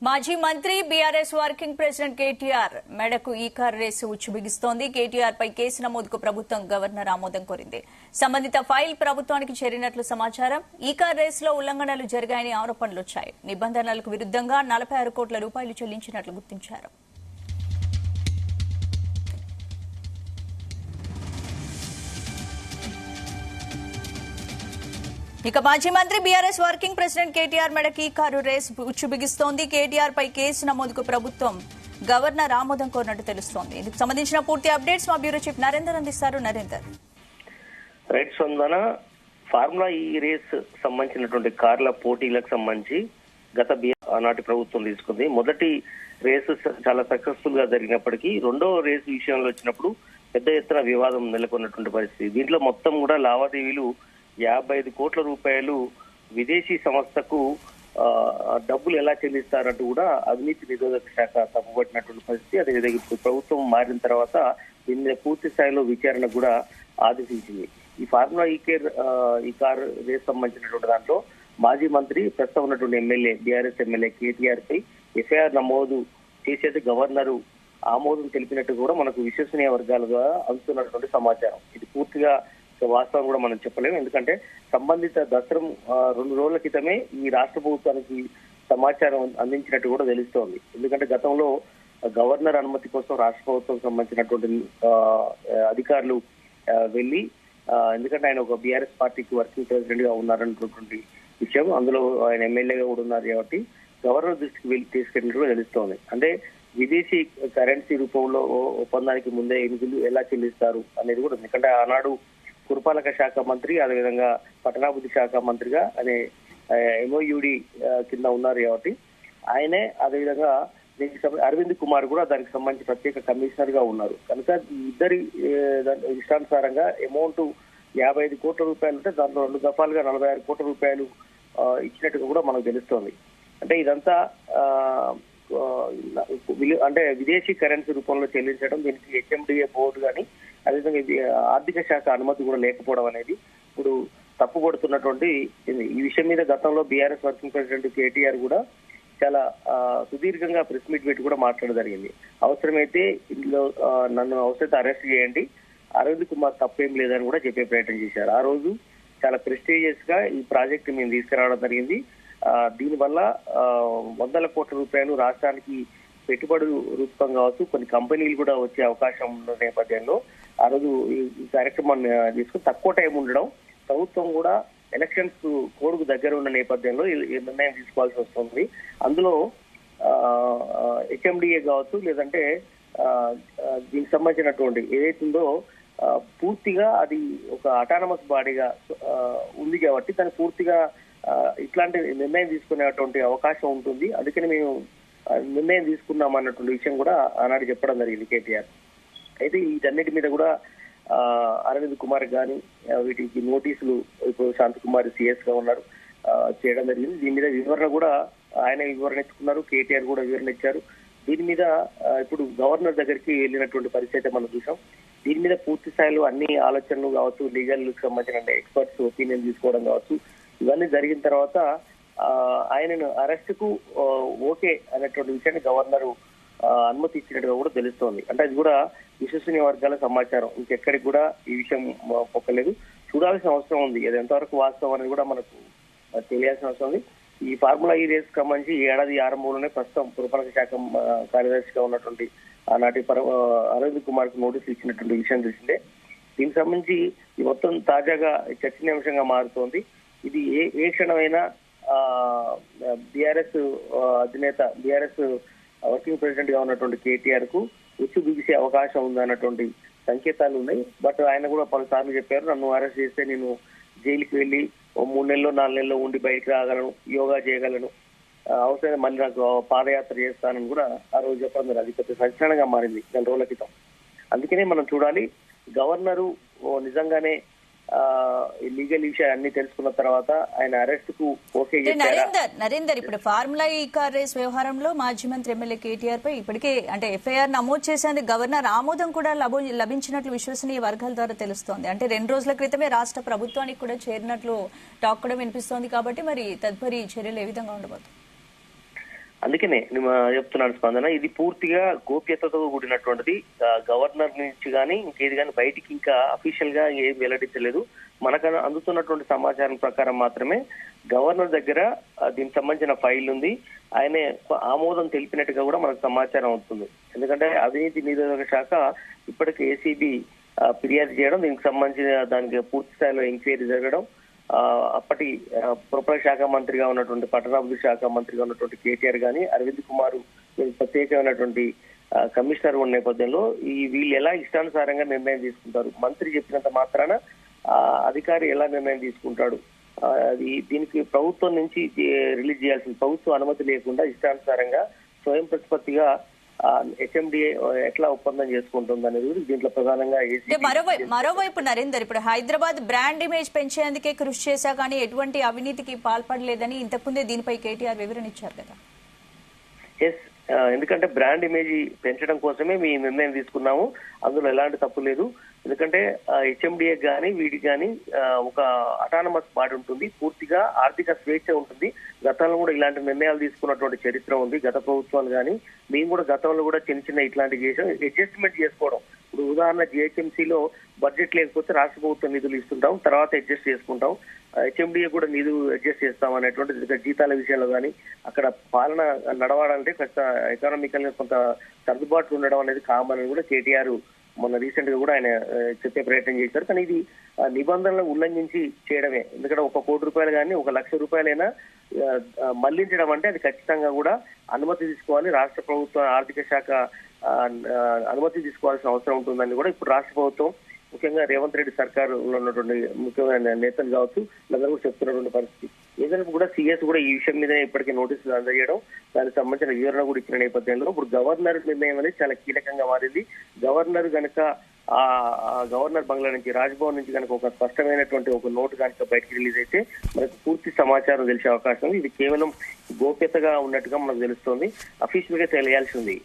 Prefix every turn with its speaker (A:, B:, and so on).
A: మాజీ మంత్రి BRS working president KTR మెడకు ఈ కారు రేసు ఉచ్చు బిగిస్తోంది. కేటీఆర్ పై కేసు నమోదుకు ప్రభుత్వం గవర్నర్ ఆమోదం కోరింది. సంబంధిత ఫైల్ ప్రభుత్వానికి చేరినట్లు సమాచారం. ఈ కారు రేసులో ఉల్లంఘనలు జరిగాయని ఆరోపణలు వచ్చాయి. నిబంధనలకు విరుద్దంగా 46 కోట్ల రూపాయలు చెల్లించినట్లు గుర్తించారు. ఇక మాజీ మంత్రి బీఆర్ఎస్ వర్కింగ్ ప్రెసిడెంట్ కేటీఆర్ మెడకి కారు రేసు ఉచ్చు బిగిస్తోంది. కేటీఆర్ పై కేసు నమోదుకు ప్రభుత్వం గవర్నర్ ఆమోదం కోరినట్టు తెలుస్తోంది. ఇందుకు సంబంధించిన పూర్తి అప్డేట్స్ మా బ్యూరో చీఫ్ నరేందర్ అందిస్తారు. నరేందర్,
B: రైట్ స్పందన, ఫార్ములా ఈ రేస్ సంబంధించినటువంటి కార్ల పోటీలకు సంబంధించి గత ఆనాటి ప్రభుత్వం తీసుకుంది. మొదటి రేసు చాలా సక్సెస్ఫుల్ గా జరిగినప్పటికీ రెండో రేసు విషయంలో వచ్చినప్పుడు పెద్ద ఎత్తున వివాదం నెలకొన్నటువంటి పరిస్థితి. దీంట్లో మొత్తం కూడా లావాదేవీలు 55 కోట్ల రూపాయలు విదేశీ సంస్థకు డబ్బులు ఎలా చెల్లిస్తారంటూ కూడా అవినీతి నిరోధక శాఖ తప్పుపట్టినటువంటి పరిస్థితి. అదేవిధంగా ప్రభుత్వం మారిన తర్వాత దీని మీద పూర్తి స్థాయిలో విచారణ కూడా ఆదేశించింది. ఈ ఫార్ములా ఈ కార్ రేస్ సంబంధించినటువంటి దాంట్లో మాజీ మంత్రి ప్రస్తుతం ఉన్నటువంటి ఎమ్మెల్యే బీఆర్ఎస్ ఎమ్మెల్యే కేటీఆర్ పై ఎఫ్ఐఆర్ నమోదు చేసేది గవర్నరు ఆమోదం తెలిపినట్టు కూడా మనకు విశ్వసనీయ వర్గాలుగా అందుతున్నటువంటి సమాచారం. ఇది పూర్తిగా వాస్తవం కూడా మనం చెప్పలేము. ఎందుకంటే సంబంధిత దసరం 2 రోజుల క్రితమే ఈ రాష్ట్ర ప్రభుత్వానికి సమాచారం అందించినట్టు కూడా తెలుస్తోంది. ఎందుకంటే గతంలో గవర్నర్ అనుమతి కోసం రాష్ట్ర ప్రభుత్వం సంబంధించినటువంటి అధికారులు వెళ్లి, ఎందుకంటే ఆయన ఒక బీఆర్ఎస్ పార్టీకి వర్కింగ్ ప్రెసిడెంట్ గా ఉన్నారన్నటువంటి విషయం, అందులో ఆయన ఎమ్మెల్యేగా కూడా ఉన్నారు కాబట్టి గవర్నర్ దృష్టికి వెళ్లి తీసుకెళ్ళినట్టు కూడా తెలుస్తోంది. అంటే విదేశీ కరెన్సీ రూపంలో ఒప్పందానికి ముందే నిధులు ఎలా చెల్లిస్తారు అనేది కూడా. ఎందుకంటే ఆనాడు పురపాలక శాఖ మంత్రి, అదేవిధంగా పట్టణాభివృద్ధి శాఖ మంత్రిగా అనే ఎంఓయుడి కింద ఉన్నారు కాబట్టి ఆయనే, అదేవిధంగా దీనికి అరవింద్ కుమార్ కూడా దానికి సంబంధించి ప్రత్యేక కమిషనర్ గా ఉన్నారు కనుక ఇద్దరి ఇష్టానుసారంగా అమౌంట్ 55 కోట్ల రూపాయలు ఉంటే దాంట్లో 2 దఫాలుగా 46 కోట్ల రూపాయలు ఇచ్చినట్టుగా కూడా మనకు తెలుస్తోంది. అంటే ఇదంతా అంటే విదేశీ కరెన్సీ రూపంలో చెల్లించడం, దీనికి హెచ్ఎండిఏ బోర్డు కానీ అదేవిధంగా ఆర్థిక శాఖ అనుమతి కూడా లేకపోవడం అనేది ఇప్పుడు తప్పుపడుతున్నటువంటి ఈ విషయం మీద గతంలో బీఆర్ఎస్ వర్కింగ్ ప్రెసిడెంట్ కేటీఆర్ కూడా చాలా సుదీర్ఘంగా ప్రెస్ మీట్ పెట్టి కూడా మాట్లాడడం జరిగింది. అవసరమైతే ఇందులో నన్ను అవసరమైతే అరెస్ట్ చేయండి, అరవింద్ కుమార్ తప్పేం లేదని కూడా చెప్పే ప్రయత్నం చేశారు. ఆ రోజు చాలా ప్రెస్టీజియస్ గా ఈ ప్రాజెక్ట్ మేము తీసుకురావడం జరిగింది. దీనివల్ల 100 కోట్ల రూపాయలు రాష్ట్రానికి పెట్టుబడి రూపం కావచ్చు, కొన్ని కంపెనీలు కూడా వచ్చే అవకాశం ఉన్న నేపథ్యంలో ఆ రోజు ఈ కార్యక్రమాన్ని తీసుకుని తక్కువ టైం ఉండడం, ప్రభుత్వం కూడా ఎలక్షన్స్ కోడ్కు దగ్గర ఉన్న నేపథ్యంలో ఈ నిర్ణయం తీసుకోవాల్సి వస్తుంది. అందులో హెచ్ఎండిఏ కావచ్చు, లేదంటే దీనికి సంబంధించినటువంటి ఏదైతుందో పూర్తిగా అది ఒక అటానమస్ బాడీగా ఉంది కాబట్టి దాన్ని పూర్తిగా ఇట్లాంటి నిర్ణయం తీసుకునేటువంటి అవకాశం ఉంటుంది. అందుకని మేము నిర్ణయం తీసుకున్నాం అన్నటువంటి విషయం కూడా ఆనాడు చెప్పడం జరిగింది కేటీఆర్. అయితే వీటన్నిటి మీద కూడా అరవింద్ కుమార్ గాని వీటికి నోటీసులు ఇప్పుడు శాంతకుమారి సిఎస్ గా ఉన్నారు చేయడం జరిగింది. దీని మీద వివరణ కూడా ఆయన వివరణ ఇచ్చుకున్నారు, కేటీఆర్ కూడా వివరణ ఇచ్చారు. దీని మీద ఇప్పుడు గవర్నర్ దగ్గరికి వెళ్ళినటువంటి పరిస్థితి మనం చూసాం. దీని మీద పూర్తి స్థాయిలో అన్ని ఆలోచనలు కావచ్చు, లీగల్ సంబంధించిన ఎక్స్పర్ట్స్ ఒపీనియన్ తీసుకోవడం కావచ్చు, ఇవన్నీ జరిగిన తర్వాత ఆయనను అరెస్ట్ కు ఓకే అనేటువంటి విషయాన్ని గవర్నర్ అనుమతి ఇచ్చినట్టుగా కూడా తెలుస్తోంది. అంటే అది కూడా విశ్వసనీయ వర్గాల సమాచారం, ఇంకెక్కడికి కూడా ఈ విషయం పొక్కలేదు. చూడాల్సిన అవసరం ఉంది, అది ఎంతవరకు వాస్తవం అనేది కూడా మనకు తెలియాల్సిన అవసరం ఉంది. ఈ ఫార్ములా ఈ రేస్ సంబంధించి ఈ ఏడాది ఆరంభంలోనే ప్రస్తుతం పురపాలక శాఖ కార్యదర్శిగా ఉన్నటువంటి ఆనాటి అరవింద్ కుమార్ కు నోటీసులు ఇచ్చినటువంటి విషయం తెలిసిందే. దీనికి సంబంధించి ఈ మొత్తం తాజాగా చర్చనీయాంశంగా మారుతోంది. ఇది ఏ క్షణమైనా బీఆర్ఎస్ అధినేత, బీఆర్ఎస్ వర్కింగ్ ప్రెసిడెంట్ గా ఉన్నటువంటి కేటీఆర్ కు ఉచ్చు బిగిసే అవకాశం ఉందన్నటువంటి సంకేతాలు ఉన్నాయి. బట్ ఆయన కూడా పలుసార్లు చెప్పారు, నన్ను అరెస్ట్ చేస్తే నేను జైలుకి వెళ్లి 3 నెలలో 4 నెలలో ఉండి బయటకు రాగలను, యోగా చేయగలను, అవసరమైన మళ్ళీ నాకు పాదయాత్ర చేస్తానని కూడా ఆ రోజు చెప్పడం మీరు అది కొద్దిగా సంచలనంగా మారింది 2 రోజుల క్రితం. అందుకనే మనం చూడాలి, గవర్నరు నిజంగానే లీగల్ విషయాలు అన్ని తెలుసుకున్న తర్వాత ఆయన అరెస్ట్ కు ఓకే చేశారా?
A: నరేందర్, ఇప్పుడు ఫార్ములా ఈ కార్ రేస్ వ్యవహారంలో మాజీ మంత్రి ఎమ్మెల్యే కేటీఆర్ పై ఇప్పటికే అంటే ఎఫ్ఐఆర్ నమోదు చేసేందుకు గవర్నర్ ఆమోదం కూడా లభించినట్లు విశ్వసనీయ వర్గాల ద్వారా తెలుస్తోంది. అంటే 2 రోజుల క్రితమే రాష్ట్ర ప్రభుత్వానికి కూడా చేరినట్లు టాక్ కూడా వినిపిస్తోంది. కాబట్టి మరి తదుపరి చర్యలు ఏ విధంగా ఉండబోతుంది?
B: అందుకనే నేను చెప్తున్నాను స్పందన, ఇది పూర్తిగా గోప్యతతో కూడినటువంటిది. గవర్నర్ నుంచి కానీ ఇంకేది కానీ బయటికి ఇంకా అఫీషియల్ గా ఏం వెల్లడించలేదు. మనకు అందుతున్నటువంటి సమాచారం ప్రకారం మాత్రమే గవర్నర్ దగ్గర దీనికి సంబంధించిన ఫైల్ ఉంది. ఆయనే ఆమోదం తెలిపినట్టుగా కూడా మనకు సమాచారం అవుతుంది. ఎందుకంటే అవినీతి నిరోధక శాఖ ఇప్పటికి ఏసీబీ ఫిర్యాదు చేయడం, దీనికి సంబంధించిన దానికి పూర్తి స్థాయిలో ఎంక్వైరీ జరగడం, అప్పటి పురపాలక శాఖ మంత్రిగా ఉన్నటువంటి పట్టణాభివృద్ధి శాఖ మంత్రిగా ఉన్నటువంటి కేటీఆర్ గాని, అరవింద్ కుమార్ ప్రత్యేకమైనటువంటి కమిషనర్ ఉన్న నేపథ్యంలో వీళ్ళు ఎలా ఇష్టానుసారంగా నిర్ణయం తీసుకుంటారు, మంత్రి చెప్పినంత మాత్రాన అధికారి ఎలా నిర్ణయం తీసుకుంటాడు, దీనికి ప్రభుత్వం నుంచి రిలీజ్ చేయాల్సిన ప్రభుత్వ అనుమతి లేకుండా ఇష్టానుసారంగా స్వయం ప్రతిపత్తిగా హెచ్ఎండిఏ ఎట్లా ఒప్పందం చేసుకుంటుంది అనేది దీంట్లో ప్రధానంగా.
A: మరోవైపు నరేందర్, ఇప్పుడు హైదరాబాద్ బ్రాండ్ ఇమేజ్ పెంచేందుకే కృషి చేశా కానీ ఎటువంటి అవినీతికి పాల్పడలేదని ఇంతకుముందే దీనిపై కేటీఆర్ వివరణ ఇచ్చారు కదా.
B: ఎస్, ఎందుకంటే బ్రాండ్ ఇమేజ్ పెంచడం కోసమే మీ నిర్ణయం తీసుకున్నాము, అందులో ఎలాంటి తప్పు లేదు. ఎందుకంటే హెచ్ఎండిఏ కానీ వీడికి కానీ ఒక అటానమస్ బాడీ ఉంటుంది, పూర్తిగా ఆర్థిక స్వేచ్ఛ ఉంటుంది. గతంలో కూడా ఇలాంటి నిర్ణయాలు తీసుకున్నటువంటి చరిత్ర ఉంది. గత ప్రభుత్వాలు కానీ మేము కూడా గతంలో కూడా చిన్న చిన్న ఇట్లాంటివి చేసాం, అడ్జస్ట్మెంట్ చేసుకోవడం. ఇప్పుడు ఉదాహరణ జిహెచ్ఎంసీలో బడ్జెట్ లేకపోతే రాష్ట్ర ప్రభుత్వం నిధులు ఇస్తుంటాం, తర్వాత అడ్జస్ట్ చేసుకుంటాం. హెచ్ఎండిఏ కూడా నిధులు అడ్జస్ట్ చేస్తాం అనేటువంటి జీతాల విషయంలో కానీ అక్కడ పాలన నడవాలంటే కొంత ఎకనామికల్ గా కొంత సర్దుబాట్లు ఉండడం అనేది కామన్ అని కూడా కేటీఆర్ మొన్న రీసెంట్ గా కూడా ఆయన చెప్పే ప్రయత్నం చేశారు. కానీ ఇది నిబంధనలను ఉల్లంఘించి చేయడమే. ఎందుకంటే 1 కోటి రూపాయలు కానీ 1 లక్ష రూపాయలైనా మళ్లించడం అంటే అది ఖచ్చితంగా కూడా అనుమతి తీసుకోవాలి. రాష్ట్ర ప్రభుత్వ ఆర్థిక శాఖ అనుమతి తీసుకోవాల్సిన అవసరం ఉంటుందని కూడా ఇప్పుడు రాష్ట్ర ప్రభుత్వం, ముఖ్యంగా రేవంత్ రెడ్డి సర్కారులో ఉన్నటువంటి ముఖ్యమైన నేతలు కావచ్చు అందరూ కూడా చెప్తున్నటువంటి పరిస్థితి. ఏదైనా కూడా సీఎస్ కూడా ఈ విషయం మీద ఇప్పటికే నోటీసులు అందజేయడం, దానికి సంబంధించిన వివరణ కూడా ఇచ్చిన నేపథ్యంలో ఇప్పుడు గవర్నర్ నిర్ణయం అనేది చాలా కీలకంగా మారింది. గవర్నర్ కనుక ఆ గవర్నర్ బంగ్లా నుంచి, రాజ్భవన్ నుంచి కనుక ఒక స్పష్టమైనటువంటి ఒక నోటు కనుక బయటకు రిలీజ్ అయితే మనకు పూర్తి సమాచారం తెలిసే అవకాశం ఉంది. ఇది కేవలం గోప్యతగా ఉన్నట్టుగా మనకు తెలుస్తోంది, అఫీషియల్ గా తెలియాల్సి ఉంది.